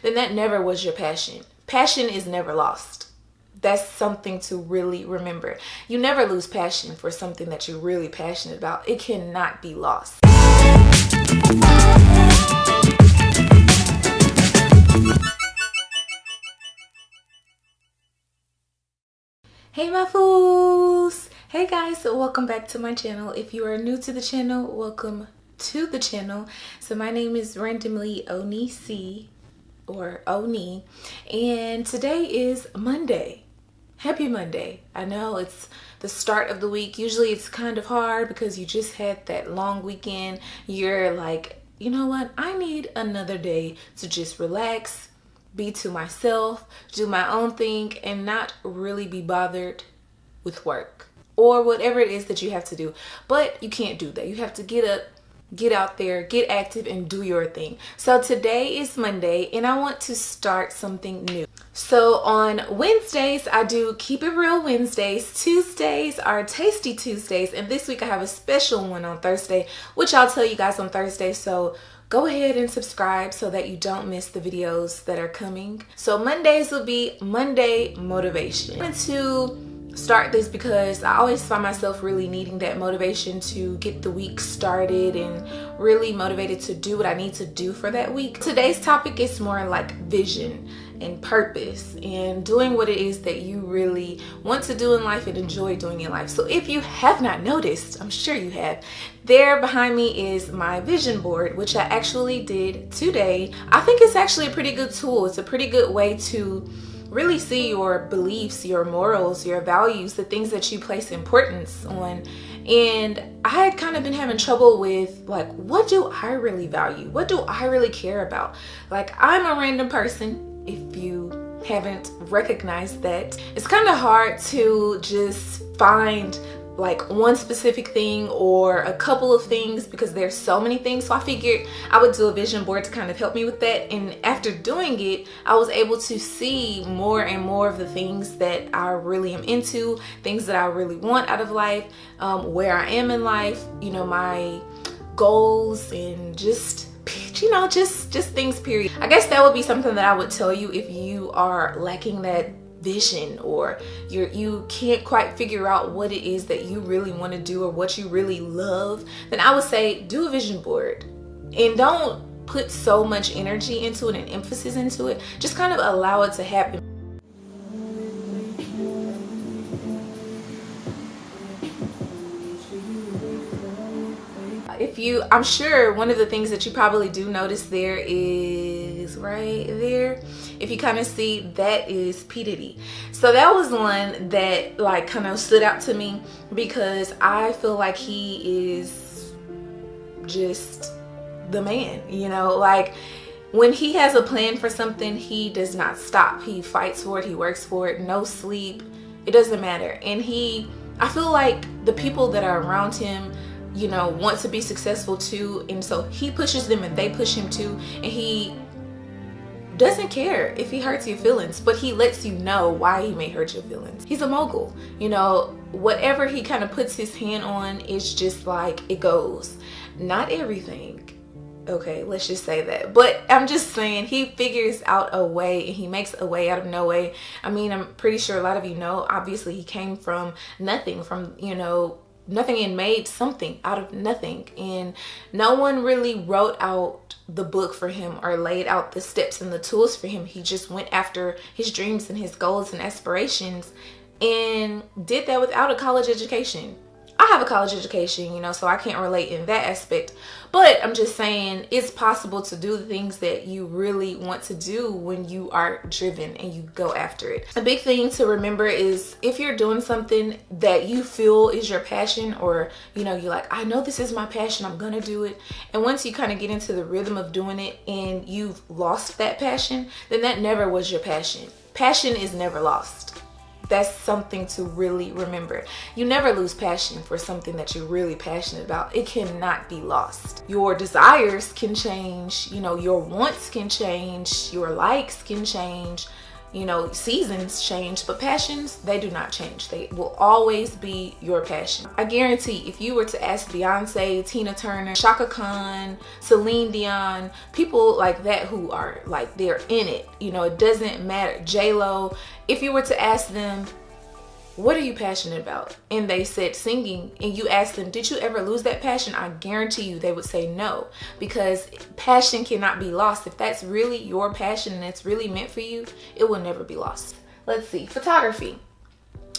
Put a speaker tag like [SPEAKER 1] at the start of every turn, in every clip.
[SPEAKER 1] then that never was your passion. Passion is never lost. That's something to really remember. You never lose passion for something that you're really passionate about. It cannot be lost. Hey my fools! Hey guys, welcome back to my channel. If you are new to the channel, welcome to the channel. So my name is randomly Oni C, or Oni, and today is Monday. Happy Monday. I know it's the start of the week. Usually it's kind of hard because you just had that long weekend. You're like, you know what? I need another day to just relax, be to myself, do my own thing, and not really be bothered with work or whatever it is that you have to do. But you can't do that. You have to get up, get out there, get active, and do your thing. So today is Monday, and I want to start something new. So on Wednesdays, I do Keep It Real Wednesdays. Tuesdays are Tasty Tuesdays, and this week I have a special one on Thursday, which I'll tell you guys on Thursday. So go ahead and subscribe so that you don't miss the videos that are coming. So Mondays will be Monday Motivation. I wanted to start this because I always find myself really needing that motivation to get the week started and really motivated to do what I need to do for that week. Today's topic is more like vision and purpose and doing what it is that you really want to do in life and enjoy doing in life. So if you have not noticed, I'm sure you have, there behind me is my vision board, which I actually did today. I think it's actually a pretty good tool. It's a pretty good way to really see your beliefs, your morals, your values, the things that you place importance on. And I had kind of been having trouble with, like, what do I really value? What do I really care about? Like, I'm a random person. If you haven't recognized that, it's kind of hard to just find like one specific thing or a couple of things because there's so many things. So I figured I would do a vision board to kind of help me with that. And after doing it, I was able to see more and more of the things that I really am into, things that I really want out of life, where I am in life, you know, my goals, and just things, period. I guess that would be something that I would tell you if you are lacking that vision, or you can't quite figure out what it is that you really want to do or what you really love. Then I would say do a vision board, and don't put so much energy into it and emphasis into it. Just kind of allow it to happen. I'm sure one of the things that you probably do notice there is right there. If you kind of see, that is P. Diddy. So that was one that like kind of stood out to me because I feel like he is just the man, you know, like when he has a plan for something, he does not stop. He fights for it. He works for it. No sleep. It doesn't matter. And I feel like the people that are around him, you know, want to be successful too, and so he pushes them and they push him too, and he doesn't care if he hurts your feelings, but he lets you know why he may hurt your feelings. He's a mogul, you know, whatever he kind of puts his hand on, it's just like it goes. Not everything, okay, let's just say that, but I'm just saying he figures out a way, and he makes a way out of no way. I mean, I'm pretty sure a lot of you know, obviously he came from nothing, from, you know, nothing, and made something out of nothing. And no one really wrote out the book for him or laid out the steps and the tools for him. He just went after his dreams and his goals and aspirations and did that without a college education. I have a college education, you know, so I can't relate in that aspect, but I'm just saying it's possible to do the things that you really want to do when you are driven and you go after it. A big thing to remember is if you're doing something that you feel is your passion, or, you know, you're like, I know this is my passion, I'm gonna do it. And once you kind of get into the rhythm of doing it and you've lost that passion, then that never was your passion. Passion is never lost. That's something to really remember. You never lose passion for something that you're really passionate about. It cannot be lost. Your desires can change, you know, your wants can change, your likes can change, You know, seasons change, but passions, they do not change. They will always be your passion. I guarantee if you were to ask Beyonce, Tina Turner, Chaka Khan, Celine Dion, people like that who are like, they're in it, you know, it doesn't matter, J-Lo, if you were to ask them, what are you passionate about? And they said singing, and you ask them, did you ever lose that passion? I guarantee you they would say no, because passion cannot be lost. If that's really your passion and it's really meant for you, it will never be lost. Let's see, photography.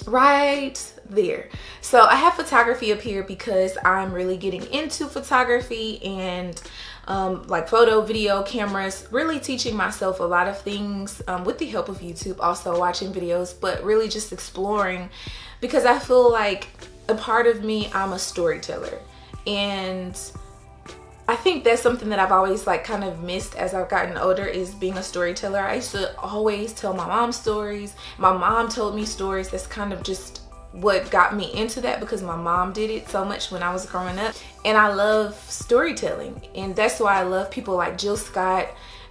[SPEAKER 1] Right there. So I have photography up here because I'm really getting into photography and like photo, video, cameras, really teaching myself a lot of things with the help of YouTube, also watching videos, but really just exploring, because I feel like a part of me, I'm a storyteller, and I think that's something that I've always like kind of missed as I've gotten older, is being a storyteller. I used to always tell my mom stories. My mom told me stories. That's kind of just what got me into that, because my mom did it so much when I was growing up, and I love storytelling, and that's why I love people like Jill Scott,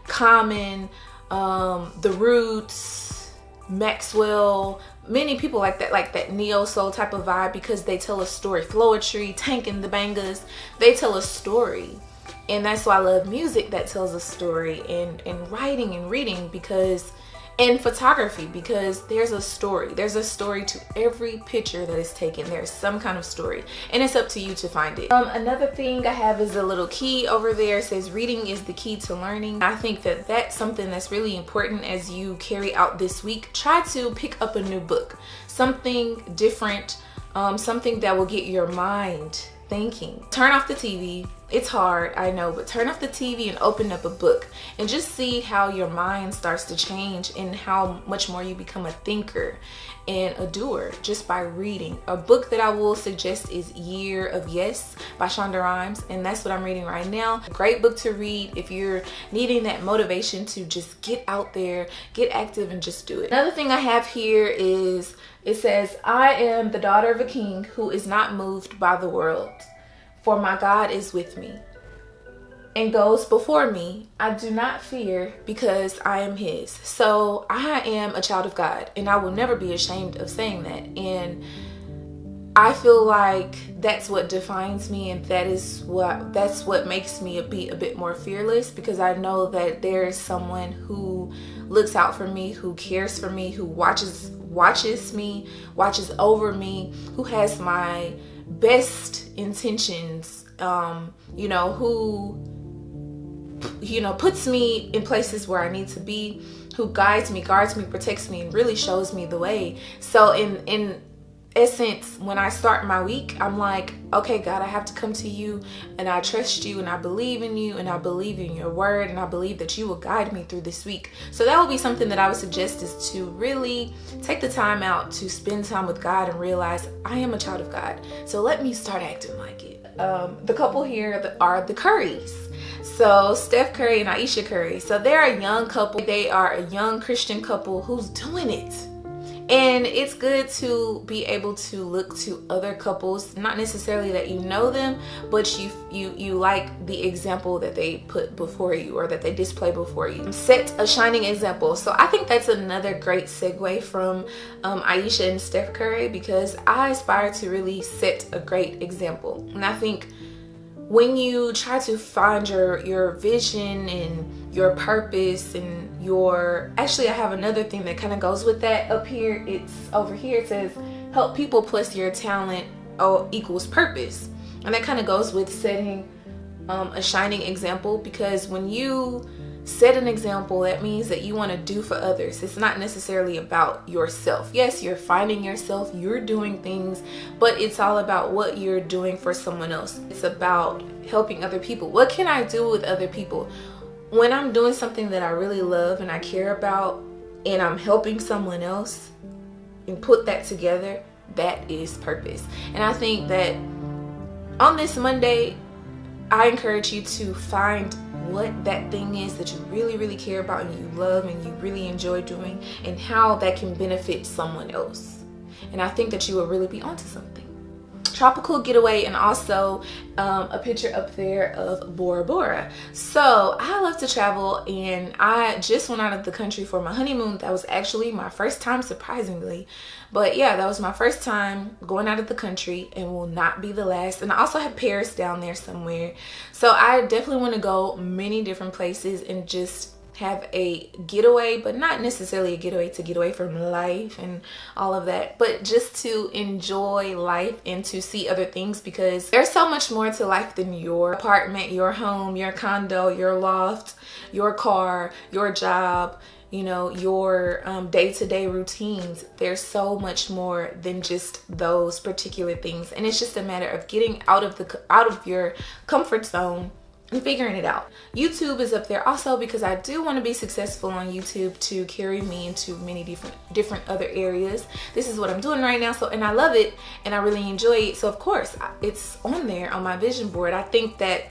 [SPEAKER 1] Common, The Roots, Maxwell, many people like that neo soul type of vibe, because they tell a story. Floetry, Tank and the Bangas, they tell a story. And that's why I love music that tells a story, and writing and reading, and photography, because there's a story to every picture that is taken. There's some kind of story, and it's up to you to find it. Another thing I have is a little key over there. It says reading is the key to learning. I think that that's something that's really important as you carry out this week. Try to pick up a new book, something different, something that will get your mind thinking. Turn off the TV. It's hard, I know, but turn off the TV and open up a book and just see how your mind starts to change, and how much more you become a thinker and a doer just by reading. A book that I will suggest is Year of Yes by Shonda Rhimes, and that's what I'm reading right now. A great book to read if you're needing that motivation to just get out there, get active, and just do it. Another thing I have here is, it says, I am the daughter of a king who is not moved by the world, for my God is with me and goes before me. I do not fear, because I am his. So I am a child of God, and I will never be ashamed of saying that. And I feel like that's what defines me, and that's what makes me be a bit more fearless, because I know that there is someone who looks out for me, who cares for me, who watches me, watches over me, who has my best intentions, you know, who, you know, puts me in places where I need to be, who guides me, guards me, protects me, and really shows me the way. So in essence, when I start my week, I'm like, okay, God, I have to come to you, and I trust you, and I believe in you, and I believe in your word, and I believe that you will guide me through this week. So that would be something that I would suggest, is to really take the time out to spend time with God and realize I am a child of God. So let me start acting like it. The couple here are the Currys. So Steph Curry and Ayesha Curry. So they're a young couple. They are a young Christian couple who's doing it. And it's good to be able to look to other couples, not necessarily that you know them, but you like the example that they put before you, or that they display before you. Set a shining example. So I think that's another great segue from Ayesha and Steph Curry, because I aspire to really set a great example. And I think when you try to find your vision and your purpose and actually I have another thing that kind of goes with that up here. It's over here. It says help people plus your talent equals purpose, and that kind of goes with setting a shining example, because when you set an example, that means that you want to do for others. It's not necessarily about yourself. Yes, you're finding yourself, you're doing things, but it's all about what you're doing for someone else. It's about helping other people. What can I do with other people? When I'm doing something that I really love and I care about, and I'm helping someone else and put that together, that is purpose. And I think that on this Monday, I encourage you to find what that thing is that you really, really care about, and you love, and you really enjoy doing, and how that can benefit someone else. And I think that you will really be onto something. tropical getaway, and also a picture up there of Bora Bora. So I love to travel, and I just went out of the country for my honeymoon. That was actually my first time, surprisingly. But yeah, that was my first time going out of the country and will not be the last. And I also have Paris down there somewhere. So I definitely want to go many different places and just have a getaway, but not necessarily a getaway to get away from life and all of that, but just to enjoy life and to see other things, because there's so much more to life than your apartment, your home, your condo, your loft, your car, your job, you know, your day-to-day routines. There's so much more than just those particular things, and it's just a matter of getting out of your comfort zone and figuring it out. YouTube is up there also because I do want to be successful on YouTube to carry me into many different other areas. This is what I'm doing right now, so, and I love it and I really enjoy it, so of course it's on there on my vision board. I think that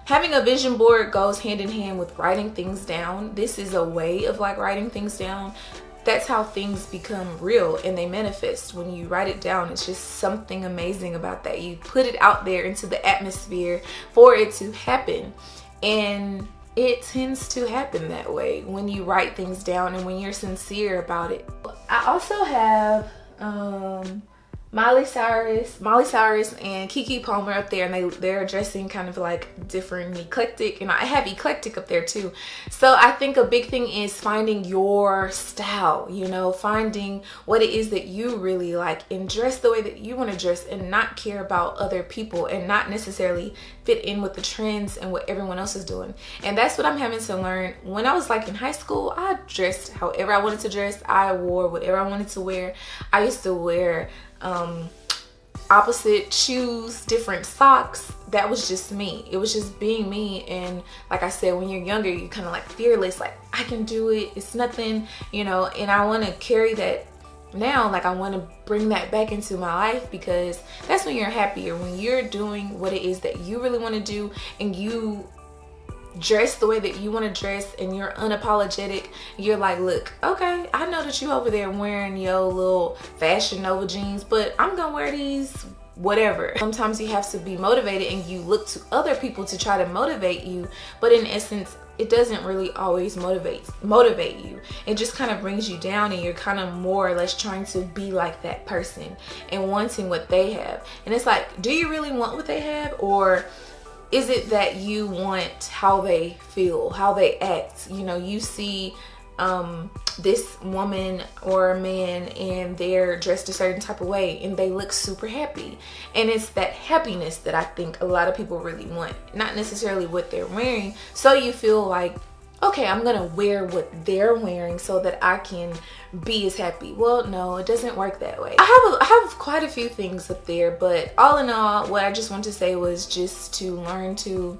[SPEAKER 1] having a vision board goes hand in hand with writing things down. This is a way of like writing things down. That's how things become real and they manifest. When you write it down, it's just something amazing about that. You put it out there into the atmosphere for it to happen, and it tends to happen that way when you write things down and when you're sincere about it. I also have Miley Cyrus and Keke Palmer up there, and they're dressing kind of like different, eclectic, and I have eclectic up there too. So I think a big thing is finding your style, you know, finding what it is that you really like and dress the way that you want to dress and not care about other people and not necessarily fit in with the trends and what everyone else is doing. And that's what I'm having to learn. When I was like in high school, I dressed however I wanted to dress. I wore whatever I wanted to wear. I used to wear opposite shoes, different socks. That was just me. It was just being me. And like I said, when you're younger, you're kind of like fearless, like I can do it, it's nothing, you know. And I want to carry that now. Like I want to bring that back into my life, because that's when you're happier, when you're doing what it is that you really want to do and you dress the way that you want to dress and you're unapologetic. You're like, look, okay, I know that you over there wearing your little Fashion Nova jeans, but I'm gonna wear these whatever. Sometimes you have to be motivated and you look to other people to try to motivate you, but in essence it doesn't really always motivate you. It just kind of brings you down, and you're kind of more or less trying to be like that person and wanting what they have. And it's like, do you really want what they have, or is it that you want how they feel, how they act? You know, you see this woman or a man and they're dressed a certain type of way and they look super happy. And it's that happiness that I think a lot of people really want, not necessarily what they're wearing. So you feel like, okay, I'm gonna wear what they're wearing so that I can be as happy. Well, no, it doesn't work that way. I have quite a few things up there, but all in all, what I just want to say was just to learn to,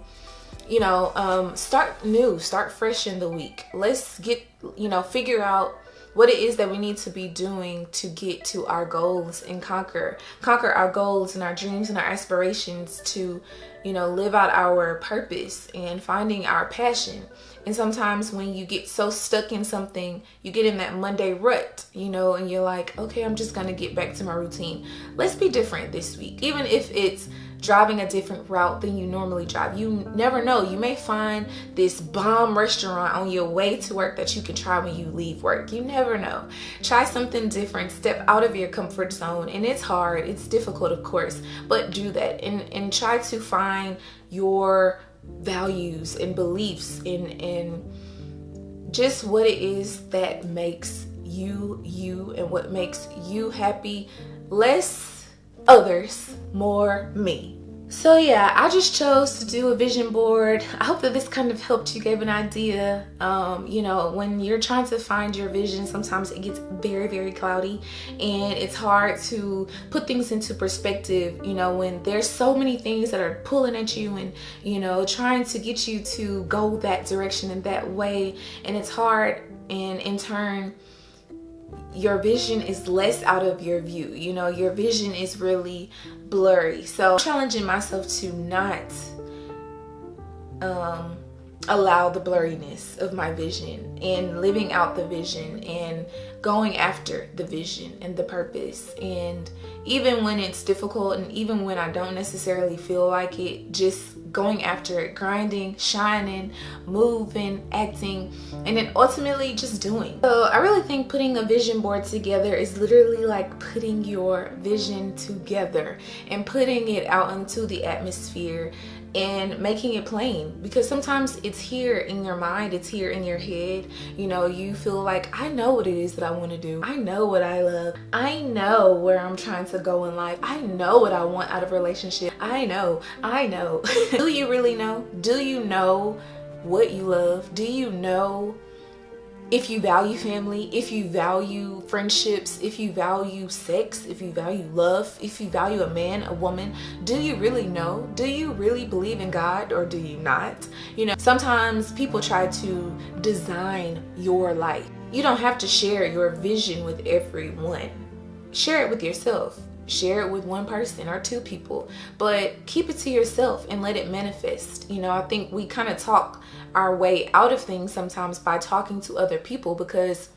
[SPEAKER 1] you know, start new, start fresh in the week. Let's get, you know, figure out what it is that we need to be doing to get to our goals and conquer our goals and our dreams and our aspirations, to, you know, live out our purpose and finding our passion. And sometimes when you get so stuck in something, you get in that Monday rut, you know, and you're like, okay, I'm just gonna get back to my routine. Let's be different this week. Even if it's driving a different route than you normally drive. You never know. You may find this bomb restaurant on your way to work that you can try when you leave work. You never know. Try something different. Step out of your comfort zone. And it's hard. It's difficult, of course, but do that and try to find your values and beliefs in just what it is that makes you you and what makes you happy. Less others, more me. So yeah, I just chose to do a vision board. I hope that this kind of helped you, gave an idea. You know, when you're trying to find your vision, sometimes it gets very, very cloudy and it's hard to put things into perspective, you know, when there's so many things that are pulling at you and, you know, trying to get you to go that direction and that way. And it's hard, and in turn, your vision is less out of your view. You know, your vision is really blurry. So I'm challenging myself to not allow the blurriness of my vision and living out the vision and going after the vision and the purpose. And even when it's difficult and even when I don't necessarily feel like it, just going after it, grinding, shining, moving, acting, and then ultimately just doing. So I really think putting a vision board together is literally like putting your vision together and putting it out into the atmosphere and making it plain, because sometimes it's here in your mind, it's here in your head. You know, you feel like, I know what it is that I want to do, I know what I love, I know where I'm trying to go in life, I know what I want out of a relationship, I know Do you really know? Do you know what you love? Do you know if you value family, if you value friendships, if you value sex, if you value love, if you value a man, a woman? Do you really know? Do you really believe in God, or do you not? You know, sometimes people try to design your life. You don't have to share your vision with everyone. Share it with yourself. Share it with one person or two people, but keep it to yourself and let it manifest. You know, I think we kind of talk our way out of things sometimes by talking to other people, because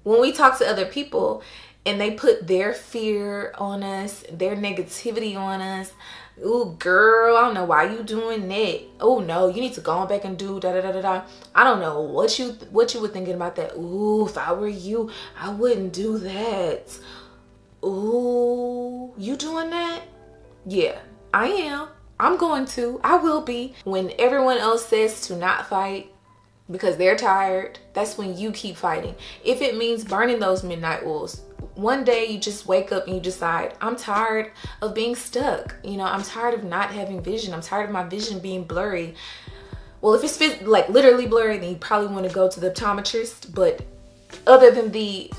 [SPEAKER 1] when we talk to other people and they put their fear on us, their negativity on us, ooh, girl, I don't know why you doing that. Oh no, you need to go on back and do da da da da da. I don't know what you were thinking about that. Ooh, if I were you, I wouldn't do that. Ooh, you doing that? Yeah, I am. I'm going to. I will be. When everyone else says to not fight because they're tired, that's when you keep fighting. If it means burning those midnight oils, one day you just wake up and you decide, I'm tired of being stuck. You know, I'm tired of not having vision. I'm tired of my vision being blurry. Well, if it's like literally blurry, then you probably want to go to the optometrist. But other than the,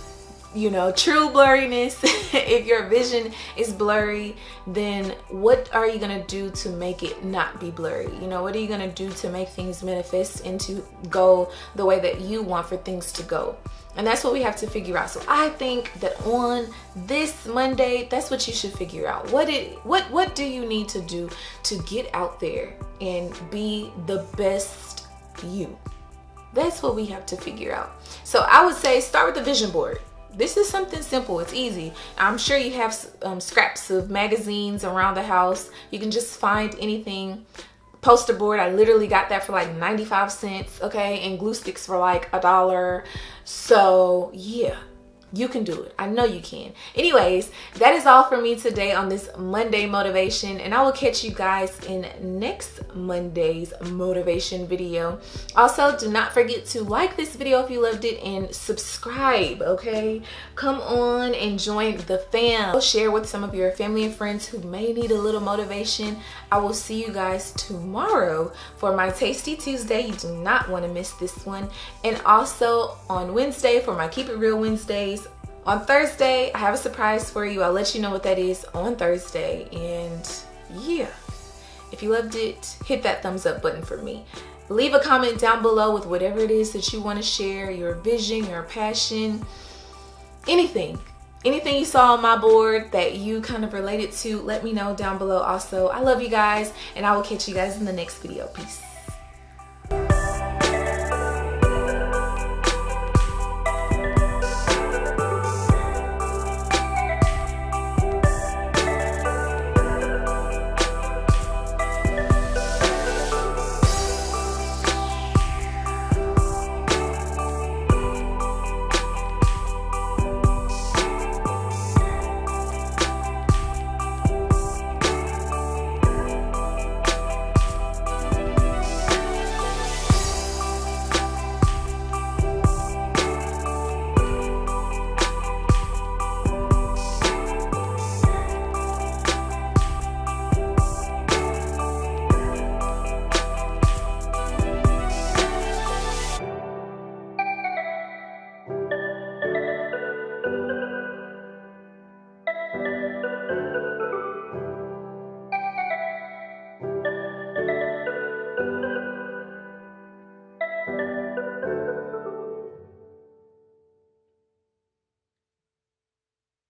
[SPEAKER 1] you know, true blurriness, if your vision is blurry, then what are you gonna do to make it not be blurry? You know, what are you gonna do to make things manifest and to go the way that you want for things to go? And that's what we have to figure out. So I think that on this Monday, that's what you should figure out. What do you need to do to get out there and be the best you? That's what we have to figure out. So I would say start with the vision board. This is something simple. It's easy. I'm sure you have scraps of magazines around the house. You can just find anything. Poster board, I literally got that for like 95 cents, okay? And glue sticks for like $1. So yeah, you can do it. I know you can. Anyways, that is all for me today on this Monday motivation, and I will catch you guys in next Monday's motivation video. Also, do not forget to like this video if you loved it and subscribe, okay? Come on and join the fam. Share with some of your family and friends who may need a little motivation. I will see you guys tomorrow for my Tasty Tuesday. You do not want to miss this one. And also on Wednesday for my Keep It Real Wednesdays. On Thursday, I have a surprise for you. I'll let you know what that is on Thursday. And yeah, if you loved it, hit that thumbs up button for me. Leave a comment down below with whatever it is that you want to share, your vision, your passion, anything you saw on my board that you kind of related to. Let me know down below. Also, I love you guys, and I will catch you guys in the next video. Peace.